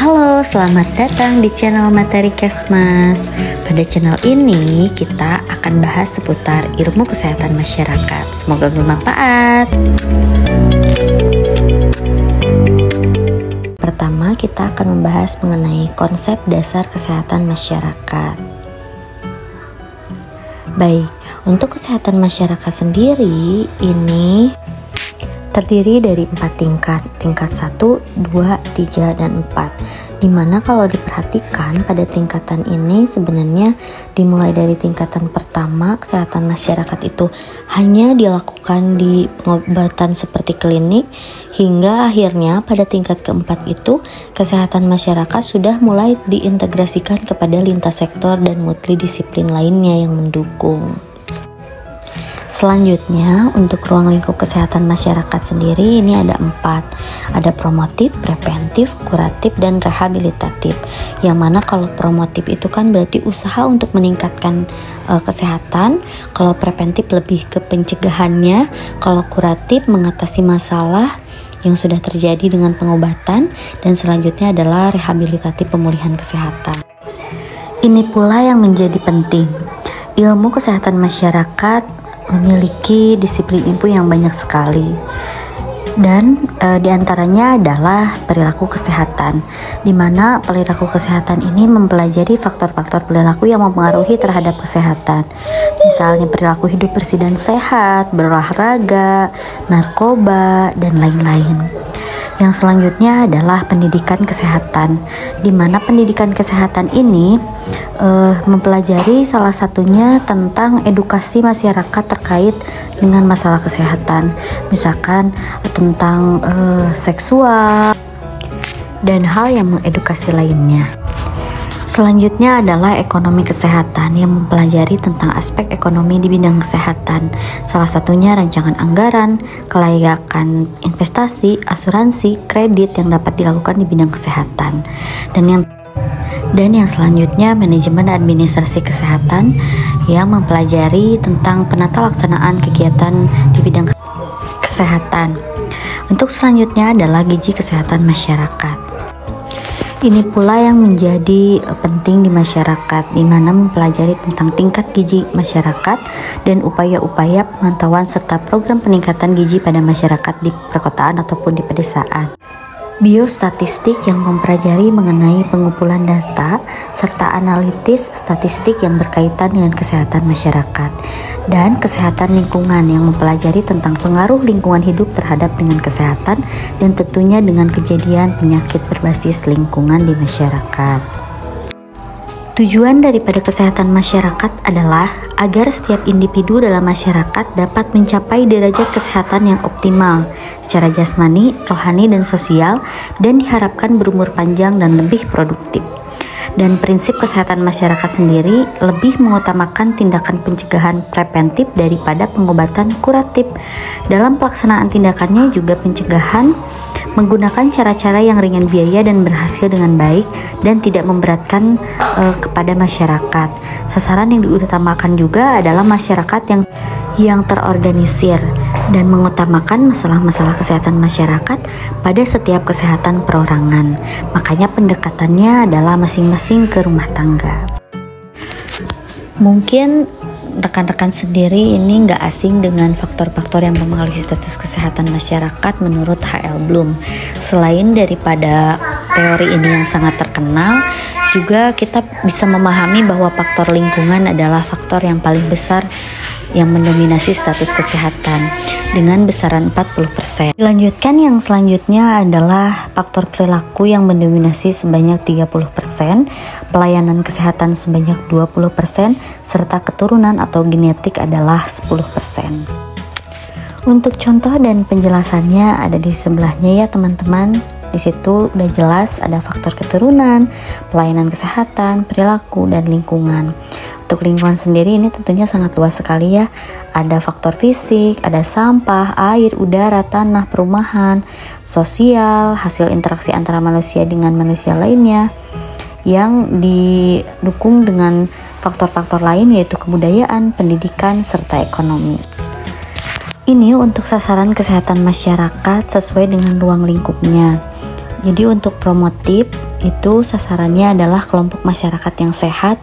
Halo, selamat datang di channel Materi Kesmas. Pada channel ini kita akan bahas seputar ilmu kesehatan masyarakat. Semoga bermanfaat. Pertama, kita akan membahas mengenai konsep dasar kesehatan masyarakat. Baik, untuk kesehatan masyarakat sendiri ini terdiri dari 4 tingkat 1, 2, 3, dan 4. Dimana kalau diperhatikan pada tingkatan ini sebenarnya dimulai dari tingkatan pertama, kesehatan masyarakat itu hanya dilakukan di pengobatan seperti klinik, hingga akhirnya pada tingkat keempat itu kesehatan masyarakat sudah mulai diintegrasikan kepada lintas sektor dan multidisiplin lainnya yang mendukung. Selanjutnya, untuk ruang lingkup kesehatan masyarakat sendiri ini ada 4. Ada promotif, preventif, kuratif, dan rehabilitatif. Yang mana kalau promotif itu kan berarti usaha untuk meningkatkan kesehatan. Kalau preventif lebih ke pencegahannya. Kalau kuratif mengatasi masalah yang sudah terjadi dengan pengobatan. Dan selanjutnya adalah rehabilitatif, pemulihan kesehatan. Ini pula yang menjadi penting. Ilmu kesehatan masyarakat memiliki disiplin ilmu yang banyak sekali, dan diantaranya adalah perilaku kesehatan, di mana perilaku kesehatan ini mempelajari faktor-faktor perilaku yang mempengaruhi terhadap kesehatan, misalnya perilaku hidup bersih dan sehat, berolahraga, narkoba, dan lain-lain. Yang selanjutnya adalah pendidikan kesehatan, di mana pendidikan kesehatan ini mempelajari salah satunya tentang edukasi masyarakat terkait dengan masalah kesehatan, misalkan tentang seksual dan hal yang mengedukasi lainnya. Selanjutnya adalah ekonomi kesehatan yang mempelajari tentang aspek ekonomi di bidang kesehatan. Salah satunya rancangan anggaran, kelayakan investasi, asuransi, kredit yang dapat dilakukan di bidang kesehatan. Dan yang selanjutnya manajemen administrasi kesehatan yang mempelajari tentang penata laksanaan kegiatan di bidang kesehatan. Untuk selanjutnya adalah gizi kesehatan masyarakat. Ini pula yang menjadi penting di masyarakat, di mana mempelajari tentang tingkat gizi masyarakat dan upaya-upaya pemantauan serta program peningkatan gizi pada masyarakat di perkotaan ataupun di pedesaan. Biostatistik yang mempelajari mengenai pengumpulan data serta analitis statistik yang berkaitan dengan kesehatan masyarakat, dan kesehatan lingkungan yang mempelajari tentang pengaruh lingkungan hidup terhadap dengan kesehatan dan tentunya dengan kejadian penyakit berbasis lingkungan di masyarakat. Tujuan daripada kesehatan masyarakat adalah agar setiap individu dalam masyarakat dapat mencapai derajat kesehatan yang optimal secara jasmani, rohani, dan sosial, dan diharapkan berumur panjang dan lebih produktif. Dan prinsip kesehatan masyarakat sendiri lebih mengutamakan tindakan pencegahan preventif daripada pengobatan kuratif. Dalam pelaksanaan tindakannya juga pencegahan menggunakan cara-cara yang ringan biaya dan berhasil dengan baik dan tidak memberatkan kepada masyarakat. Sasaran yang diutamakan juga adalah masyarakat yang terorganisir dan mengutamakan masalah-masalah kesehatan masyarakat pada setiap kesehatan perorangan. Makanya pendekatannya adalah masing-masing ke rumah tangga. Mungkin rekan-rekan sendiri ini nggak asing dengan faktor-faktor yang mempengaruhi status kesehatan masyarakat menurut H.L. Bloom. Selain daripada teori ini yang sangat terkenal, juga kita bisa memahami bahwa faktor lingkungan adalah faktor yang paling besar yang mendominasi status kesehatan dengan besaran 40%. Dilanjutkan yang selanjutnya adalah faktor perilaku yang mendominasi sebanyak 30%, pelayanan kesehatan sebanyak 20%, serta keturunan atau genetik adalah 10%. Untuk contoh dan penjelasannya ada di sebelahnya ya teman-teman. Di situ udah jelas ada faktor keturunan, pelayanan kesehatan, perilaku, dan lingkungan. Untuk lingkungan sendiri ini tentunya sangat luas sekali ya. Ada faktor fisik, ada sampah, air, udara, tanah, perumahan, sosial, hasil interaksi antara manusia dengan manusia lainnya, yang didukung dengan faktor-faktor lain yaitu kebudayaan, pendidikan, serta ekonomi. Ini untuk sasaran kesehatan masyarakat sesuai dengan ruang lingkupnya. Jadi untuk promotif itu sasarannya adalah kelompok masyarakat yang sehat.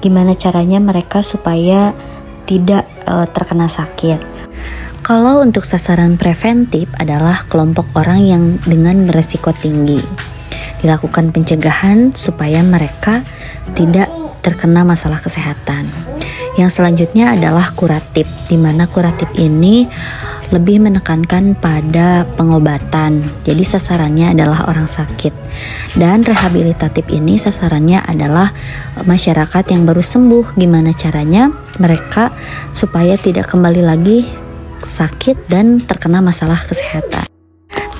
Gimana caranya mereka supaya tidak terkena sakit. Kalau untuk sasaran preventif adalah kelompok orang yang dengan beresiko tinggi. Dilakukan pencegahan supaya mereka tidak terkena masalah kesehatan. Yang selanjutnya adalah kuratif, di mana kuratif ini lebih menekankan pada pengobatan. Jadi sasarannya adalah orang sakit. Dan rehabilitatif ini sasarannya adalah masyarakat yang baru sembuh. Gimana caranya mereka supaya tidak kembali lagi sakit dan terkena masalah kesehatan.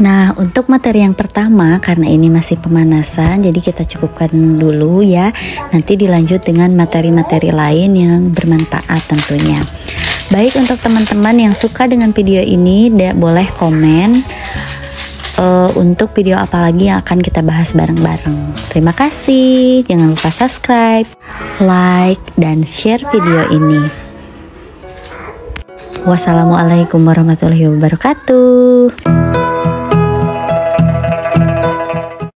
Nah, untuk materi yang pertama, karena ini masih pemanasan, jadi kita cukupkan dulu ya. Nanti dilanjut dengan materi-materi lain yang bermanfaat tentunya. Baik, untuk teman-teman yang suka dengan video ini, boleh komen untuk video apa lagi yang akan kita bahas bareng-bareng. Terima kasih, jangan lupa subscribe, like, dan share video ini. Wassalamualaikum warahmatullahi wabarakatuh.